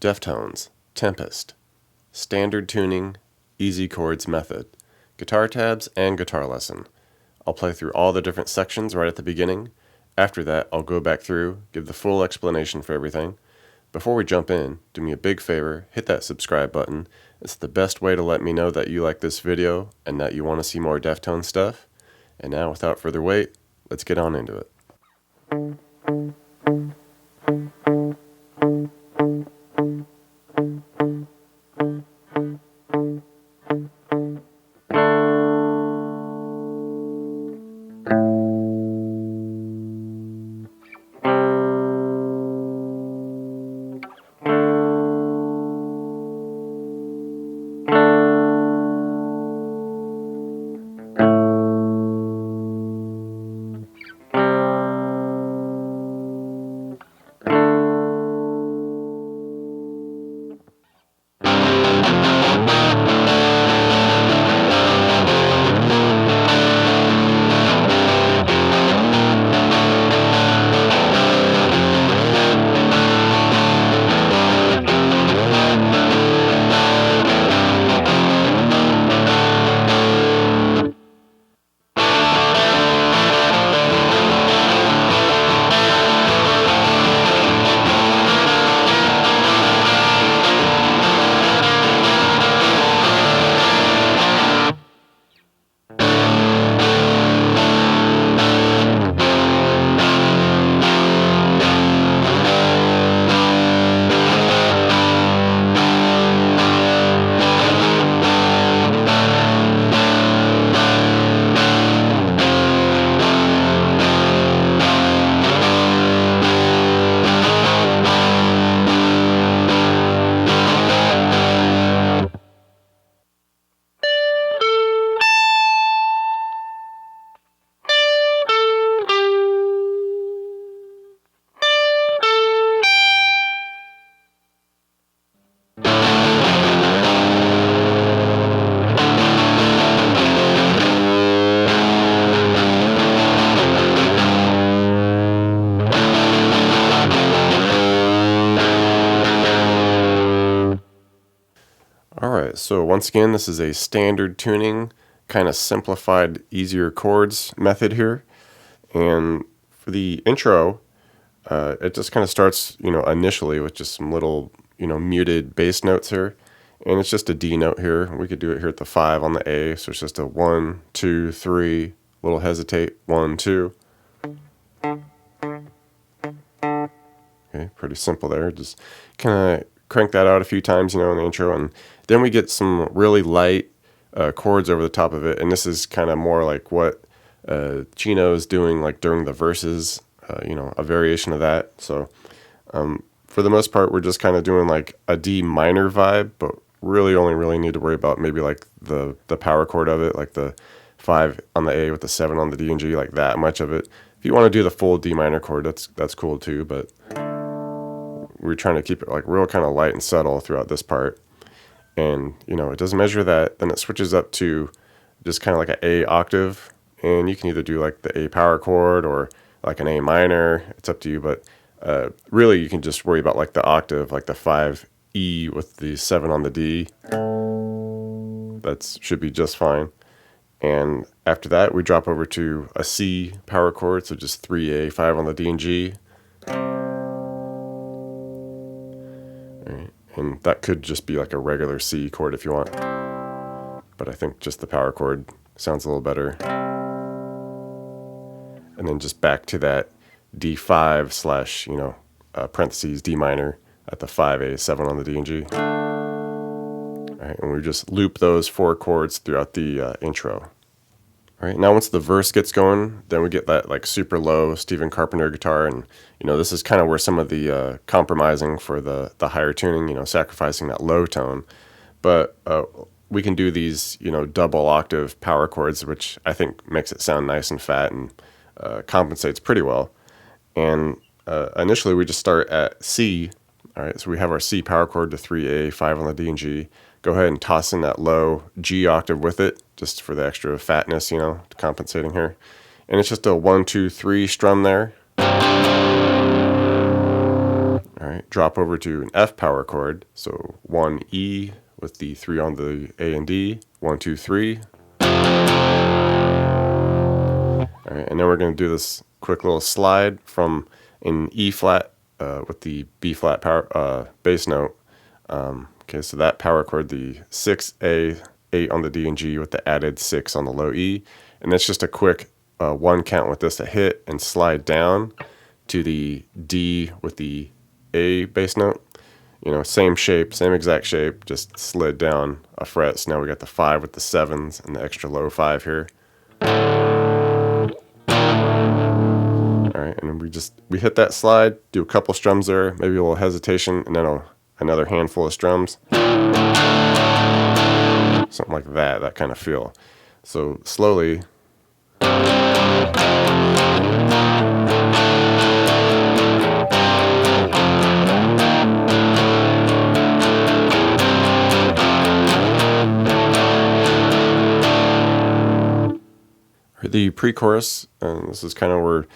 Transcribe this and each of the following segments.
Deftones, Tempest, standard tuning, easy chords method, guitar tabs, and guitar lesson. I'll play through all the different sections right at the beginning. After that, I'll go back through, give the full explanation for everything. Before we jump in, do me a big favor, hit that subscribe button. It's the best way to let me know that you like this video and that you want to see more Deftones stuff. And now, without further wait, let's get on into it. Alright, so once again, this is a standard tuning, kind of simplified, easier chords method here. And for the intro, it just kind of starts, initially with just some little, muted bass notes here. And it's just a D note here. We could do it here at the 5 on the A. So it's just a 1, 2, 3, little hesitate, 1, 2. Okay, pretty simple there. Just kind of crank that out a few times, in the intro. And then we get some really light chords over the top of it. And this is kind of more like what Chino's doing like during the verses, a variation of that. So for the most part, we're just kind of doing like a D minor vibe, but really need to worry about maybe like the power chord of it, like the 5 on the A with the 7 on the D and G, like that much of it. If you want to do the full D minor chord, that's cool too, but we're trying to keep it like real kind of light and subtle throughout this part. And, it doesn't measure that. Then it switches up to just kind of like an A octave. And you can either do like the A power chord or like an A minor. It's up to you. But really, you can just worry about like the octave, like the 5E with the 7 on the D. That should be just fine. And after that, we drop over to a C power chord. So just 3A, 5 on the D and G. And that could just be like a regular C chord if you want. But I think just the power chord sounds a little better. And then just back to that D5 slash, parentheses D minor at the 5A, 7 on the D and G. All right, and we just loop those 4 chords throughout the intro. All right, now once the verse gets going, then we get that like super low Stephen Carpenter guitar, and this is kind of where some of the compromising for the higher tuning, sacrificing that low tone. But we can do these, double octave power chords, which I think makes it sound nice and fat and compensates pretty well. And initially we just start at C. All right, so we have our C power chord to 3A, 5 on the D and G. Go ahead and toss in that low G octave with it, just for the extra fatness, compensating here. And it's just a 1, 2, 3 strum there. All All right, drop over to an F power chord. So 1 E with the 3 on the A and D. 1, 2, 3. All right, and then we're going to do this quick little slide from an E flat with the B flat power bass note. Okay, so that power chord, the 6 A, 8 on the D and G with the added 6 on the low E, and that's just a quick 1 count with this, a hit and slide down to the D with the A bass note. You know, same shape, same exact shape, just slid down a fret. So now we got the 5 with the 7s and the extra low 5 here. All right, and then we hit that slide, do a couple strums there, maybe a little hesitation, and then another handful of strums. Something like that kind of feel. So slowly. The pre-chorus, and this is kind of where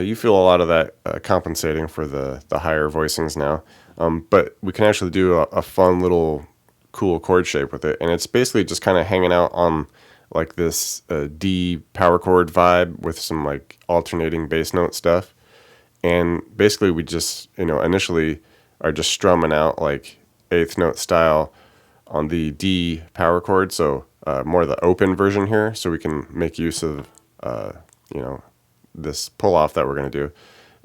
you feel a lot of that compensating for the higher voicings now. But we can actually do a fun little cool chord shape with it. And it's basically just kind of hanging out on like this D power chord vibe with some like alternating bass note stuff. And basically we just, initially are just strumming out like eighth note style on the D power chord. So more the open version here, so we can make use of, this pull off that we're going to do.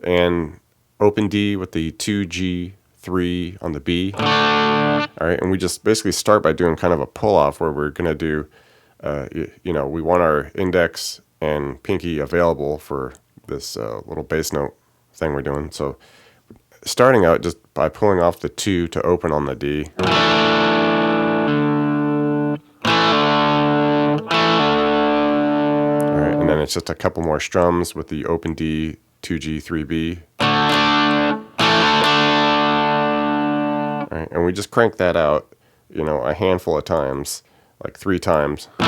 And open D with the 2G, 3 on the B. All right, and we just basically start by doing kind of a pull off where we're going to do, we want our index and pinky available for this little bass note thing we're doing. So starting out just by pulling off the 2 to open on the D. And then it's just a couple more strums with the open D, 2G, 3B. All right, and we just crank that out, a handful of times, like 3 times. All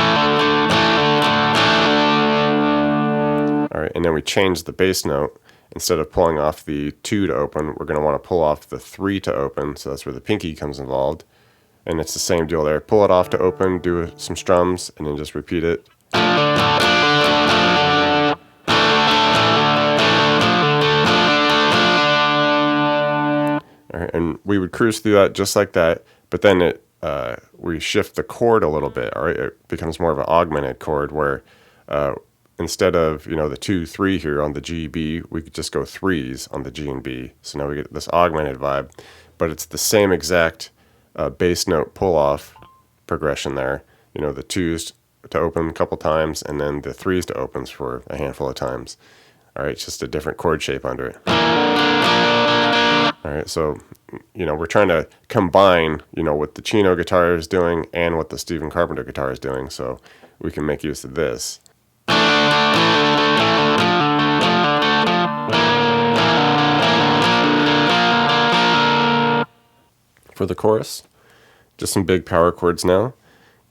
right, and then we change the bass note. Instead of pulling off the 2 to open, we're going to want to pull off the 3 to open, so that's where the pinky comes involved. And it's the same deal there. Pull it off to open, do some strums, and then just repeat it. And we would cruise through that just like that, but then we shift the chord a little bit. All right, it becomes more of an augmented chord where instead of the 2, 3 here on the G, B, we could just go 3s on the G and B. So now we get this augmented vibe, but it's the same exact bass note pull off progression there. The 2s to open a couple times, and then the 3s to opens for a handful of times. All right, it's just a different chord shape under it. All right, so, we're trying to combine, what the Chino guitar is doing and what the Stephen Carpenter guitar is doing, so we can make use of this. For the chorus, just some big power chords now,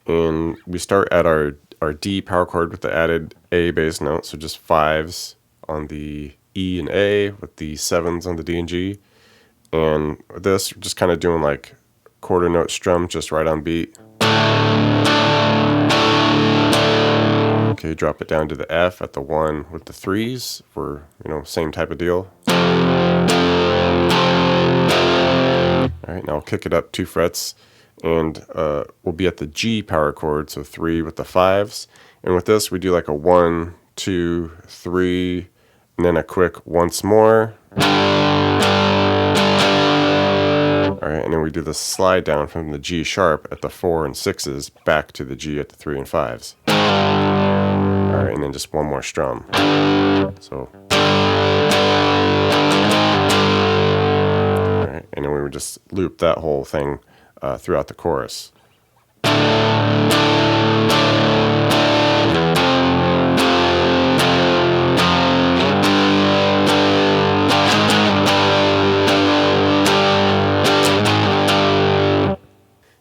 and we start at our D power chord with the added A bass note, so just 5s on the E and A with the 7s on the D and G. And this, just kind of doing like quarter note strum just right on beat. Okay, drop it down to the F at the 1 with the 3s for, same type of deal. All right, now I'll kick it up 2 frets, and we'll be at the G power chord, so 3 with the 5s. And with this, we do like a 1, 2, 3, and then a quick once more. All right, and then we do the slide down from the G sharp at the 4 and 6s back to the G at the 3 and 5s. All right, and then just one more strum. So, all right, and then we would just loop that whole thing throughout the chorus.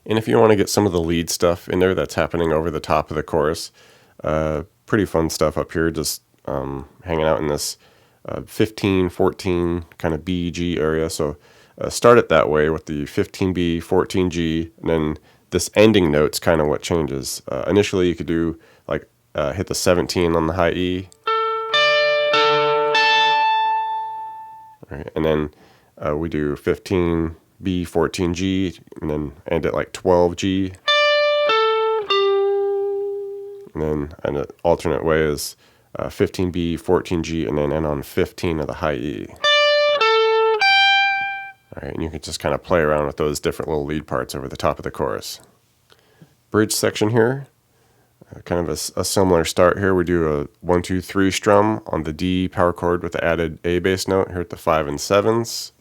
And if you want to get some of the lead stuff in there that's happening over the top of the chorus, pretty fun stuff up here, just hanging out in this 15, 14 kind of B, G area. So start it that way with the 15B, 14G, and then this ending note's kind of what changes. Initially, you could do like hit the 17 on the high E, right, and then we do 15B, 14G, and then end at like 12G. And then an alternate way is 15B, 14G, and then end on 15 of the high E. All right, and you can just kind of play around with those different little lead parts over the top of the chorus. Bridge section here, kind of a similar start here. We do a 1, 2, 3 strum on the D power chord with the added A bass note here at the 5 and 7s.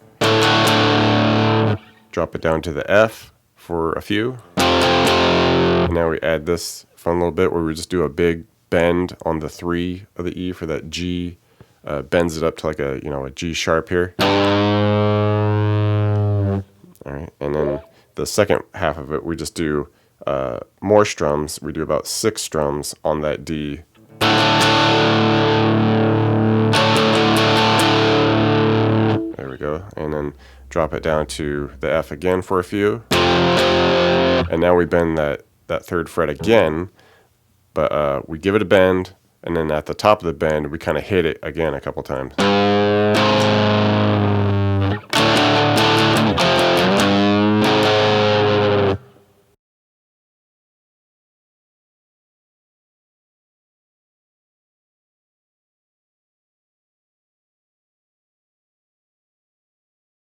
Drop it down to the F for a few. And now we add this fun little bit where we just do a big bend on the 3 of the E for that G, bends it up to like a G sharp here. All right, and then the second half of it, we just do more strums. We do about 6 strums on that D. There we go, and then drop it down to the F again for a few. And now we bend that 3rd fret again, but we give it a bend, and then at the top of the bend, we kind of hit it again a couple times.